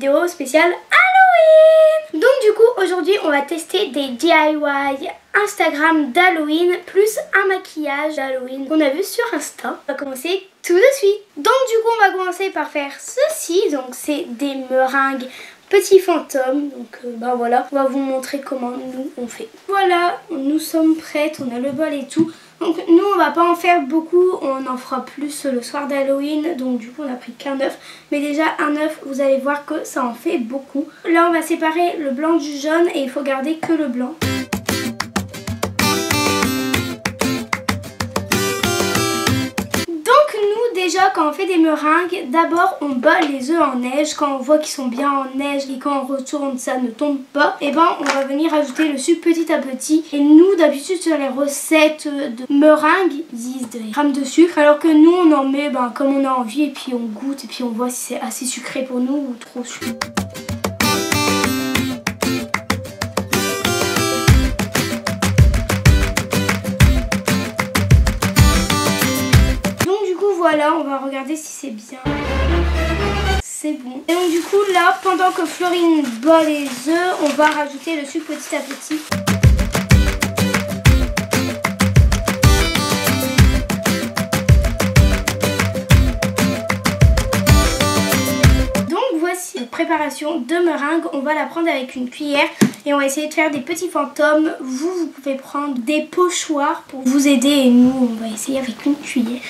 vidéo spéciale Halloween. Donc du coup aujourd'hui on va tester des DIY Instagram d'Halloween plus un maquillage d'Halloween qu'on a vu sur Insta. On va commencer tout de suite. Donc du coup on va commencer par faire ceci. Donc c'est des meringues petits fantômes. Donc ben voilà, on va vous montrer comment nous on fait. Voilà, nous sommes prêtes, on a le bol et tout. Donc nous on va pas en faire beaucoup, on en fera plus le soir d'Halloween. Donc du coup on a pris qu'un œuf. Mais déjà un œuf, vous allez voir que ça en fait beaucoup. Là on va séparer le blanc du jaune et il faut garder que le blanc. Déjà quand on fait des meringues, d'abord on bat les œufs en neige. Quand on voit qu'ils sont bien en neige et quand on retourne ça ne tombe pas, et ben on va venir ajouter le sucre petit à petit. Et nous d'habitude sur les recettes de meringues ils disent des grammes de sucre, alors que nous on en met comme on a envie et puis on goûte et puis on voit si c'est assez sucré pour nous ou trop sucré. Voilà, on va regarder si c'est bien. C'est bon. Et donc du coup là, pendant que Florine bat les œufs, on va rajouter le sucre petit à petit. Donc voici la préparation de meringue. On va la prendre avec une cuillère et on va essayer de faire des petits fantômes. Vous pouvez prendre des pochoirs pour vous aider et nous on va essayer avec une cuillère.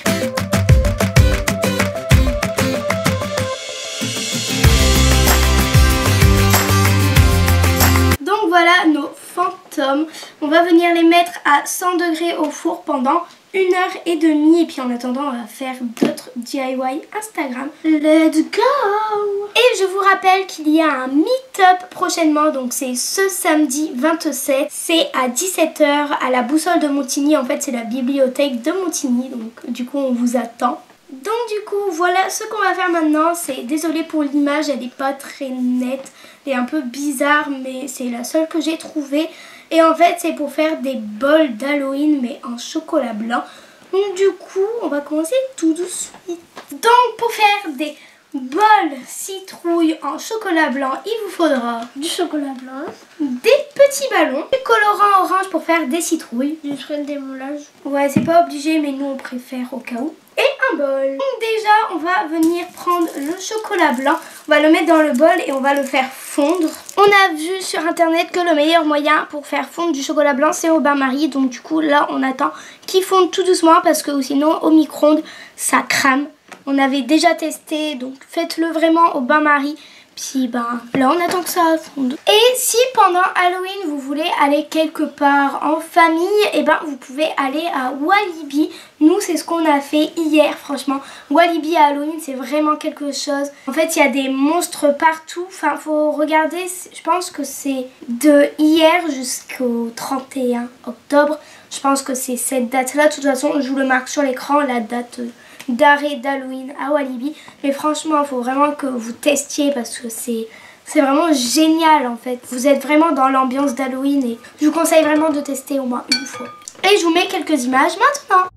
Voilà nos fantômes. On va venir les mettre à 100 degrés au four pendant 1h30 et puis en attendant on va faire d'autres DIY Instagram. Let's go! Et je vous rappelle qu'il y a un meet-up prochainement, donc c'est ce samedi 27, c'est à 17 h à la Boussole de Montigny. En fait c'est la bibliothèque de Montigny, donc du coup on vous attend. Donc du coup voilà ce qu'on va faire maintenant. C'est désolée pour l'image, elle n'est pas très nette, elle est un peu bizarre mais c'est la seule que j'ai trouvée. Et en fait c'est pour faire des bols d'Halloween mais en chocolat blanc. Donc du coup on va commencer tout de suite. Donc pour faire des bols citrouille en chocolat blanc, il vous faudra du chocolat blanc, des petits ballons, du colorant orange pour faire des citrouilles, du trait de démoulage. Ouais c'est pas obligé mais nous on préfère au cas où. Et un bol. Donc déjà on va venir prendre le chocolat blanc, on va le mettre dans le bol et on va le faire fondre. On a vu sur internet que le meilleur moyen pour faire fondre du chocolat blanc c'est au bain-marie. Donc du coup là on attend qu'il fonde tout doucement parce que sinon au micro-ondes ça crame. On avait déjà testé, donc faites-le vraiment au bain-marie. Puis là on attend que ça fonde. Et si pendant Halloween vous voulez aller quelque part en famille, et vous pouvez aller à Walibi. Nous c'est ce qu'on a fait hier, franchement. Walibi à Halloween c'est vraiment quelque chose. En fait il y a des monstres partout. Enfin faut regarder, je pense que c'est de hier jusqu'au 31 octobre. Je pense que c'est cette date là. De toute façon je vous le marque sur l'écran, la date d'arrêt d'Halloween à Walibi. Mais franchement il faut vraiment que vous testiez parce que c'est vraiment génial en fait. Vous êtes vraiment dans l'ambiance d'Halloween et je vous conseille vraiment de tester au moins une fois. Et je vous mets quelques images maintenant.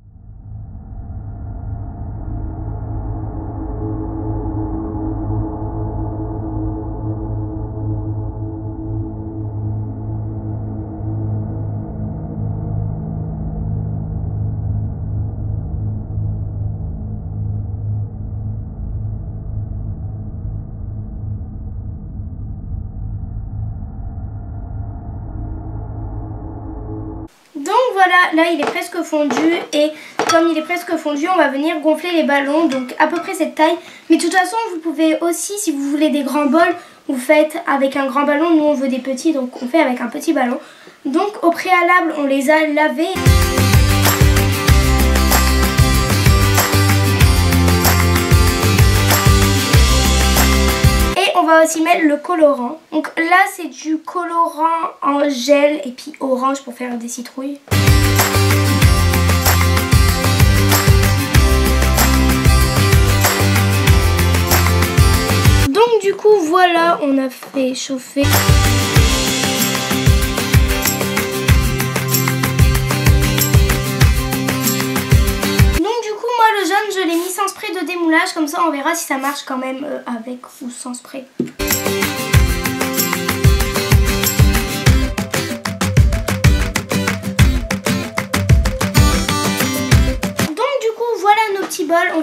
Donc voilà, là il est presque fondu et comme il est presque fondu, on va venir gonfler les ballons, donc à peu près cette taille. Mais de toute façon, vous pouvez aussi, si vous voulez des grands bols, vous faites avec un grand ballon. Nous on veut des petits, donc on fait avec un petit ballon. Donc au préalable, on les a lavés. On va aussi mettre le colorant. Donc là c'est du colorant en gel et puis orange pour faire des citrouilles. Donc du coup voilà, on a fait chauffer. le jaune, je l'ai mis sans spray de démoulage, comme ça on verra si ça marche quand même avec ou sans spray.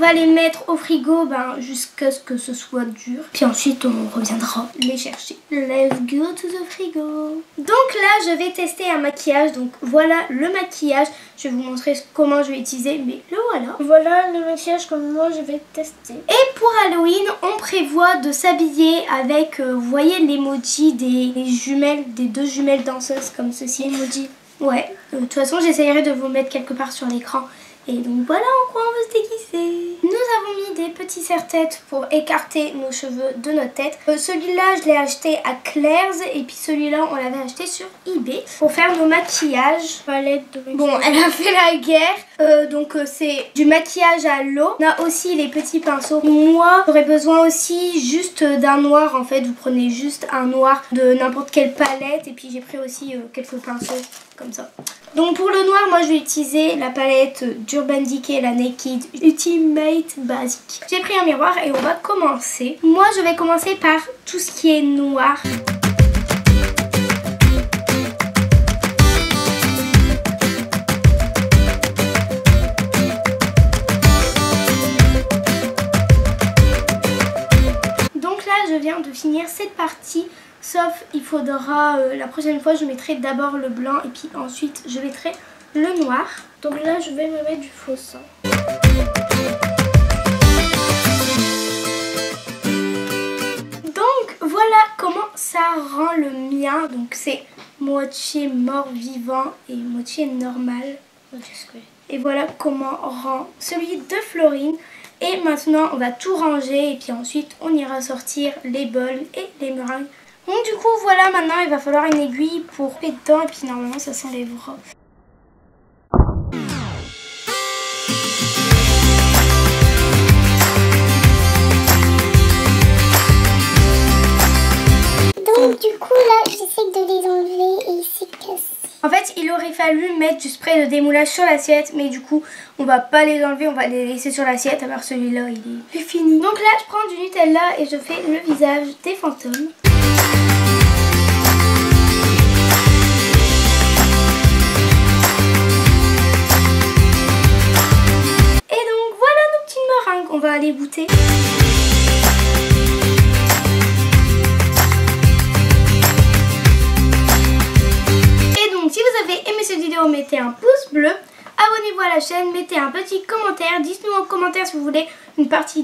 va les mettre au frigo jusqu'à ce que ce soit dur. Puis ensuite on reviendra les chercher. Let's go to the frigo. Donc là je vais tester un maquillage. Donc voilà le maquillage. Je vais vous montrer comment je vais utiliser. Mais le voilà. Voilà le maquillage que moi je vais tester. Et pour Halloween on prévoit de s'habiller avec, vous voyez l'emoji des jumelles, des deux jumelles danseuses comme ceci. Emoji. Ouais, de toute façon j'essayerai de vous mettre quelque part sur l'écran. Et donc voilà en quoi on veut se déguiser. Nous avons mis des petits serre-têtes pour écarter nos cheveux de notre tête. Celui-là je l'ai acheté à Claire's et puis celui-là on l'avait acheté sur eBay pour faire nos maquillages. Palette de maquillage. Bon, elle a fait la guerre, donc c'est du maquillage à l'eau. On a aussi les petits pinceaux. Moi j'aurais besoin aussi juste d'un noir en fait. Vous prenez juste un noir de n'importe quelle palette et puis j'ai pris aussi quelques pinceaux comme ça. Donc pour le noir, moi je vais utiliser la palette d'Urban Decay, la Naked Ultimate Basic. J'ai pris un miroir et on va commencer. Moi je vais commencer par tout ce qui est noir. Donc là je viens de finir cette partie. Sauf il faudra, la prochaine fois je mettrai d'abord le blanc et puis ensuite je mettrai le noir. Donc là je vais me mettre du faux sang. Donc voilà comment ça rend le mien. Donc c'est moitié mort-vivant et moitié normal. Et voilà comment rend celui de Florine. Et maintenant on va tout ranger et puis ensuite on ira sortir les bols et les meringues. Donc du coup voilà, maintenant il va falloir une aiguille pour couper dedans et puis normalement ça s'enlèvera. Donc du coup là j'essaie de les enlever et c'est cassé. En fait il aurait fallu mettre du spray de démoulage sur l'assiette, mais du coup on va pas les enlever, on va les laisser sur l'assiette. Alors celui-là il est fini. Donc là je prends du Nutella et je fais le visage des fantômes. On va aller goûter. Et donc si vous avez aimé cette vidéo, mettez un pouce bleu, abonnez-vous à la chaîne, mettez un petit commentaire, dites-nous en commentaire si vous voulez une partie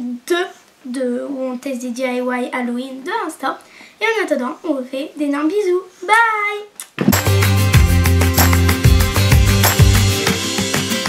2 où on teste des DIY Halloween de Insta. Et en attendant, on vous fait d'énormes bisous. Bye!